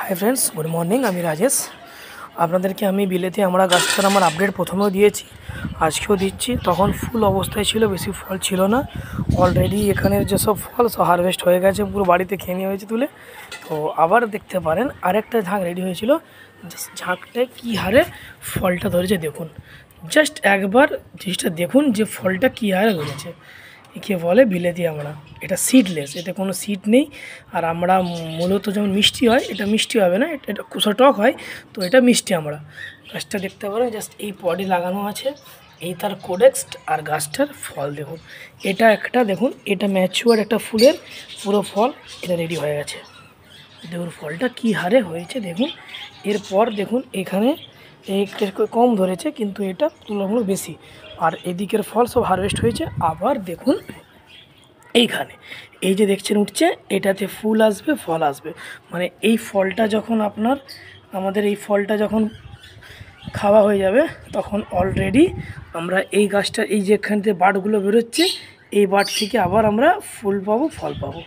Hi friends, good morning. আমি রাজেশ। আপনাদেরকে আমি বিলেতে আমরা গাছটার আমার আপডেট প্রথমেও দিয়েছি, আজকেও দিচ্ছি। তখন ফুল অবস্থায় ছিল, বেশি ফল ছিল না। অলরেডি এখানের যেসব ফল সব হারভেস্ট হয়ে গেছে, পুরো বাড়িতে খেয়ে নেওয়া হয়েছে তুলে। তো আবার দেখতে পারেন আরেকটা ঝাঁক রেডি হয়েছিল। ঝাঁকটায় কী হারে ফলটা ধরেছে দেখুন। জাস্ট একবার জিনিসটা দেখুন যে ফলটা কী হারে ধরেছে। একে বলে বিলেতি আমড়া। এটা সিডলেস, এতে কোনো সিড নেই। আর আমরা মূলত যেমন মিষ্টি হয়, এটা মিষ্টি হবে না, এটা কুসো টক হয়। তো এটা মিষ্টি আমড়া। গাছটা দেখতে পারেন, জাস্ট এই পডে লাগানো আছে। এই তার কোডেক্সট আর গাছটার ফল দেখুন। এটা একটা দেখুন, এটা ম্যাচিওর একটা ফুলের পুরো ফল, এটা রেডি হয়ে গেছে। দেখুন ফলটা কী হারে হয়েছে দেখুন। এরপর দেখুন এখানে কম ধরেছে, কিন্তু এটা তুলনামূলক বেশি। আর এদিকের ফল সব হারভেস্ট হয়েছে। আবার দেখুন এইখানে এই যে দেখছেন উঠছে, এটাতে ফুল আসবে, ফল আসবে। মানে এই ফলটা যখন আমাদের এই ফলটা যখন খাওয়া হয়ে যাবে, তখন অলরেডি আমরা এই গাছটা, এই যেখান থেকে বাটগুলো বেরোচ্ছে, এই বাট থেকে আবার আমরা ফুল পাবো, ফল পাবো।